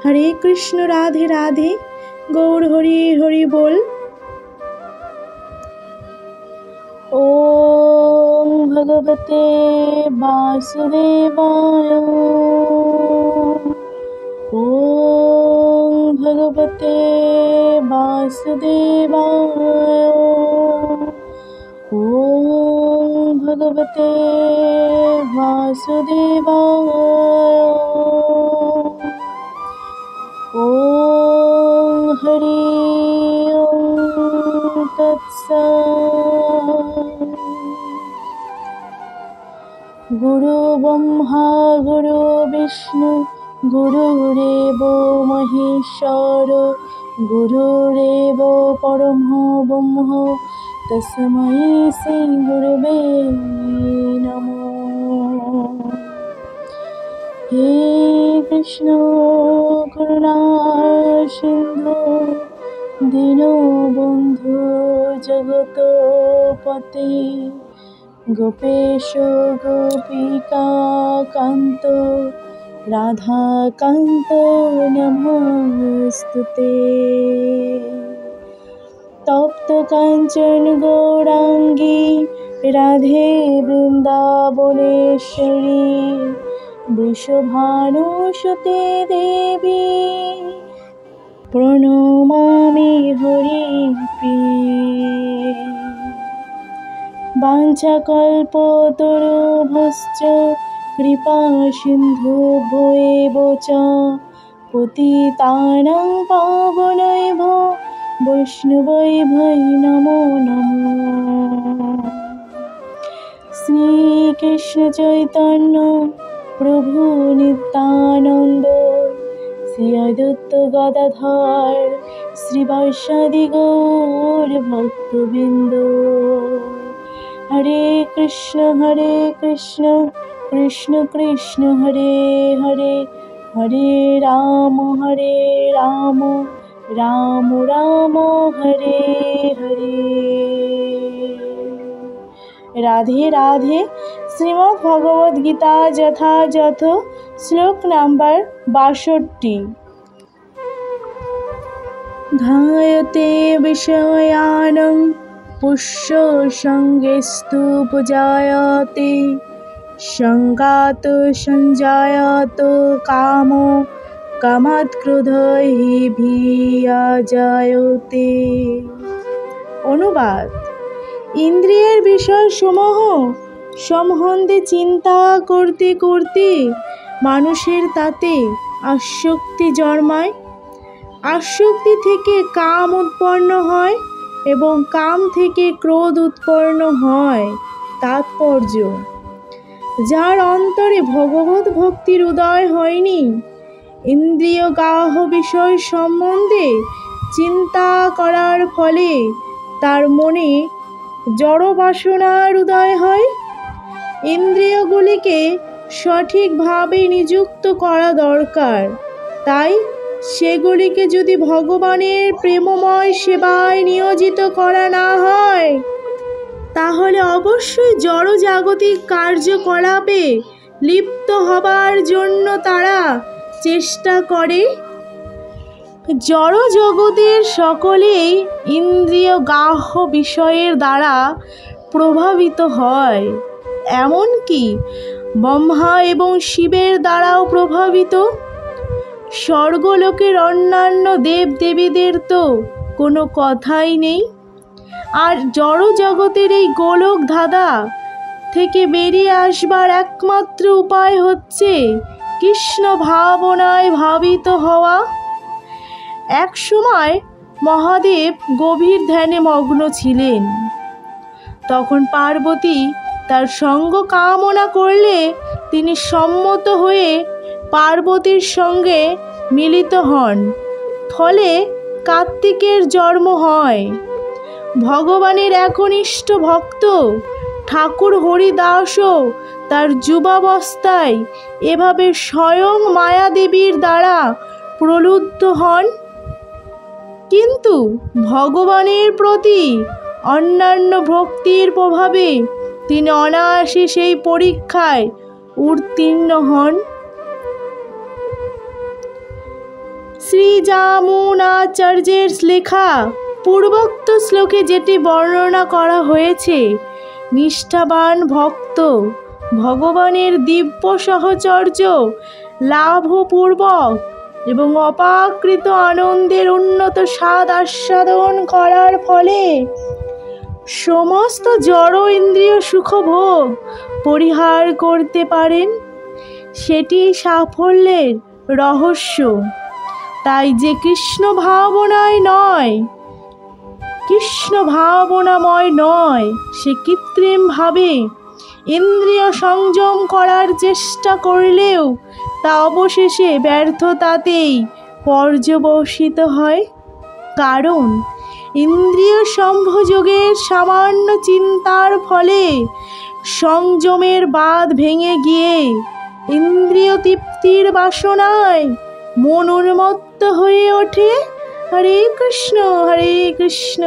हरे कृष्ण राधे राधे गौर हरि हरि बोल। ओम भगवते वासुदेवाय। ओम भगवते वासुदेवाय। ओम भगवते वासुदेवाय। ओम हरि ओम तत्सत्। गुरु ब्रह्मा गुरु विष्णु गुरुरेव महेश्वर गुरुरेव परमो ब्रह्म तस्मै श्री गुरवे नमः। हे कृष्ण करुणा सिंधु दीनबंधु जगतपते गोपेश गोपिका कांत राधा कांत नमोस्तुते। तप्त कांचन गौरांगी राधे वृंदावनेश्वरी वृषभानुसुते देवी प्रणमामि हरिप्रिये। वाञ्छाकल्पतरुभ्यश्च कृपा सिन्धुभ्यो एव च पतितानां पावनेभ्यो वैष्णवेभ्यो नमो नमः। श्रीकृष्ण चैतन्य प्रभु नित्यानंद श्री अद्वैत गदाधर श्रीवासादि गौर भक्तवृंद। हरे कृष्ण कृष्ण कृष्ण हरे हरे हरे राम राम राम हरे हरे। राधे राधे। श्रीमद् भगवद गीता यथायथ श्लोक नंबर 62। ध्यायते विषयानं पुष्य संगेस्तु पुजायते संगात संजायत कामो कामात् क्रोधः भिजायते। অনুবাদ। ইন্দ্রিয়ের বিষয় সমূহ সম্বন্ধে চিন্তা করতে করতে মানুষের তাতে আসক্তি জন্মায়। আসক্তি থেকে কাম উৎপন্ন হয় এবং কাম থেকে ক্রোধ উৎপন্ন হয়। তাৎপর্য: যার অন্তরে ভগবত ভক্তির উদয় হয়নি, ইন্দ্রিয়গ্রাহ্য বিষয় সম্বন্ধে চিন্তা করার ফলে তার মনে জড় বাসনার উদয় হয়। ইন্দ্রিয়গুলিকে সঠিকভাবে নিযুক্ত করা দরকার। তাই সেগুলিকে যদি ভগবানের প্রেমময় সেবায় নিয়োজিত করা না হয়, তাহলে অবশ্যই জড় জাগতিক কার্যকলাপে লিপ্ত হবার জন্য তারা চেষ্টা করে। জড় জগতের সকলেই ইন্দ্রিয়গ্রাহ্য বিষয়ের দ্বারা প্রভাবিত হয়, এমনকি ব্রহ্মা এবং শিবের দ্বারাও প্রভাবিত। স্বর্গলোকের অন্যান্য দেবদেবীদের তো কোনো কথাই নেই। আর জড় জগতের এই গোলক ধাঁধা থেকে বেরিয়ে আসবার একমাত্র উপায় হচ্ছে কৃষ্ণ ভাবনায় ভাবিত হওয়া। এক সময় মহাদেব গভীর ধ্যানে মগ্ন ছিলেন। তখন পার্বতী তার সঙ্গ কামনা করলে তিনি সম্মত হয়ে পার্বতীর সঙ্গে মিলিত হন। ফলে কার্তিকের জন্ম হয়। ভগবানের একনিষ্ঠ ভক্ত ঠাকুর হরিদাসও তার যুবাবস্থায় এভাবে স্বয়ং মায়াদেবীর দ্বারা প্রলুব্ধ হন। কিন্তু ভগবানের প্রতি অন্যান্য ভক্তির প্রভাবে তিনি অনায়াসে সেই পরীক্ষায় উত্তীর্ণ হন। শ্রী যামুনাচার্যের লেখা পূর্বোক্ত শ্লোকে যেটি বর্ণনা করা হয়েছে, নিষ্ঠাবান ভক্ত ভগবানের দিব্য সাহচর্য লাভপূর্বক এবং অপাকৃত আনন্দের উন্নত স্বাদ আস্বাদন করার ফলে সমস্ত জড় ইন্দ্রিয় সুখভোগ পরিহার করতে পারেন। সেটি সাফল্যের রহস্য। তাই যে কৃষ্ণ ভাবনাময় নয়, সে কৃত্রিমভাবে ইন্দ্রিয় সংযম করার চেষ্টা করলেও তা অবশেষে ব্যর্থতাতেই পর্যবসিত হয়। কারণ ইন্দ্রিয় সম্ভোগের সামান্য চিন্তার ফলে সংযমের বাঁধ ভেঙে গিয়ে ইন্দ্রিয় তৃপ্তির বাসনায় মন উন্মত্ত হয়ে ওঠে। হরে কৃষ্ণ হরে কৃষ্ণ।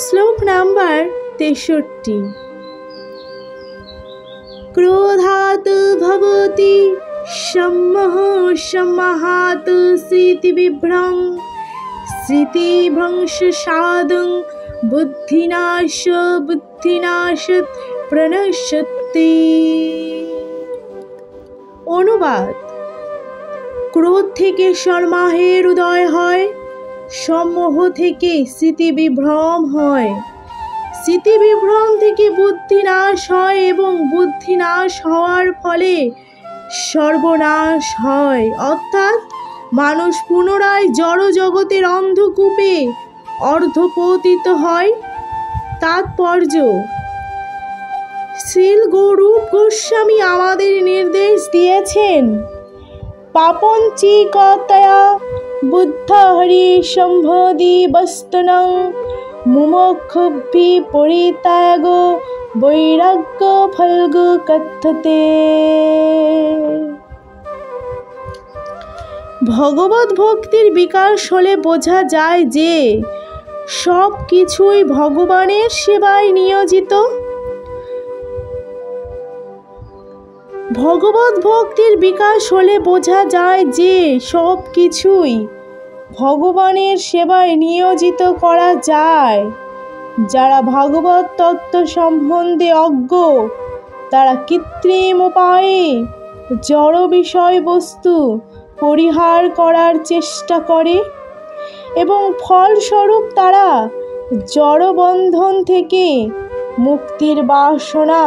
শ্লোক নাম্বার 63। ক্রোধাৎ ভবতি সম্মোহ সম্মোহাৎ স্মৃতিবিভ্রং স্মৃতিভ্রংশসাদং বুদ্ধিনাশাৎ প্রণশ্যতি। অনুবাদ: ক্রোধ থেকে সম্মোহের উদয় হয়, সম্মোহ থেকে স্মৃতিবিভ্রম হয়, স্মৃতিবিভ্রম থেকে বুদ্ধিনাশ হয় এবং বুদ্ধিনাশ হওয়ার ফলে সর্বনাশ হয়। অর্থাৎ মানুষ পুনরায় জড় জগতের অন্ধকূপে অর্ধপতিত হয়। তাৎপর্য: শ্রীল গৌরূপ গোস্বামী আমাদের নির্দেশ দিয়েছেন, পাপঞ্চিকতয়া বুদ্ধ হরি সম্ভোদি বস্তুনং মুমুক্ষুভি পরিত্যাগ বৈরাগ্য ফলগু কথ্যতে। ভগবত ভক্তির বিকাশ হলে বোঝা যায় যে সব কিছুই ভগবানের সেবায় নিয়োজিত। ভগবত ভক্তির বিকাশ হলে বোঝা যায় যে সব কিছুই ভগবানের সেবায় নিয়োজিত করা যায়। যারা ভাগবত তত্ত্ব সম্বন্ধে অজ্ঞ, তারা কৃত্রিম উপায়ে জড় বিষয়বস্তু পরিহার করার চেষ্টা করে এবং ফলস্বরূপ তারা জড়বন্ধন থেকে মুক্তির বাসনা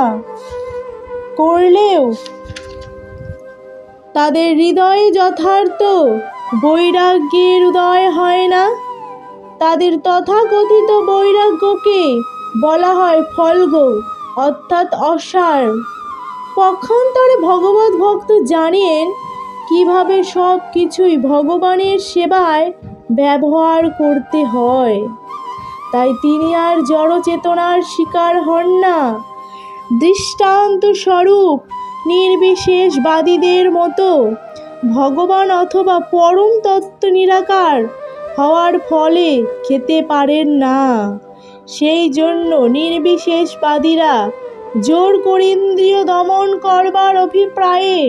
করলেও তাদের হৃদয়ে যথার্থ বৈরাগ্যের উদয় হয় না। তাদের তথাকথিত বৈরাগ্যকে বলা হয় ফলগ, অর্থাৎ অসার। পক্ষান্তরে ভগবত ভক্ত জানেন কিভাবে সব কিছুই ভগবানের সেবায় ব্যবহার করতে হয়। তাই তিনি আর জড় চেতনার শিকার হন না। দৃষ্টান্ত স্বরূপ নির্বিশেষবাদীদের মতো ভগবান অথবা পরম তত্ত্ব নিরাকার হওয়ার ফলে খেতে পারেন না। সেই জন্য নির্বিশেষবাদীরা জোর করে ইন্দ্রিয় দমন করবার অভিপ্রায়ে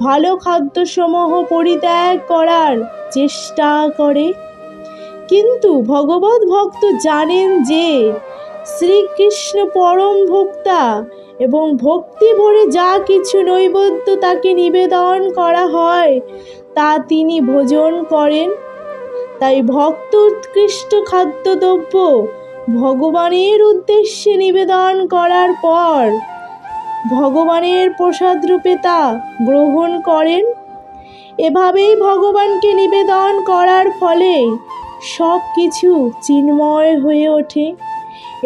ভালো খাদ্যসমূহ পরিত্যাগ করার চেষ্টা করে। কিন্তু ভগবত ভক্ত জানেন যে শ্রীকৃষ্ণ পরম ভোক্তা এবং ভক্তি ভরে যা কিছু নৈবেদ্য তাকে নিবেদন করা হয় তা তিনি ভোজন করেন। তাই ভক্ত উৎকৃষ্ট খাদ্যদ্রব্য ভগবানের উদ্দেশ্যে নিবেদন করার পর ভগবানের প্রসাদ রূপে তা গ্রহণ করেন। এভাবেই ভগবানকে নিবেদন করার ফলে সব কিছু চিন্ময় হয়ে ওঠে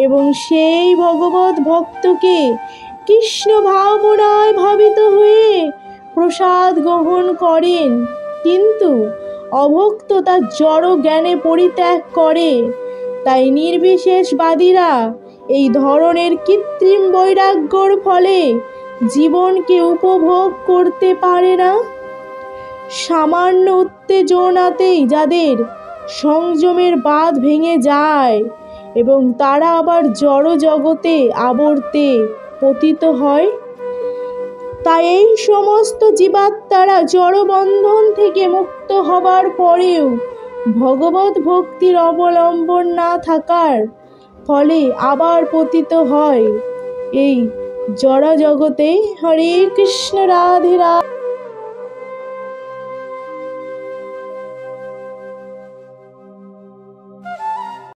এবং সেই ভগবত ভক্তকে কৃষ্ণ ভাবনায় ভাবিত হয়ে প্রসাদ গ্রহণ করেন। কিন্তু অভক্ত তার জড় জ্ঞানে পরিত্যাগ করে। তাই নির্বিশেষবাদীরা এই ধরনের কৃত্রিম বৈরাগ্যর ফলে জীবনকে উপভোগ করতে পারে না। সামান্য উত্তেজনাতেই যাদের সংযমের বাঁধ ভেঙে যায় এবং তারা আবার জড় জগতে আবর্তে পতিত হয়, তাই এই সমস্ত জীবাত্মারা জড়বন্ধন থেকে মুক্ত হবার পরেও ভগবত ভক্তির অবলম্বন না থাকার ফলে আবার পতিত হয় এই জড় জগতে। হরে কৃষ্ণ, রাধে রাধে।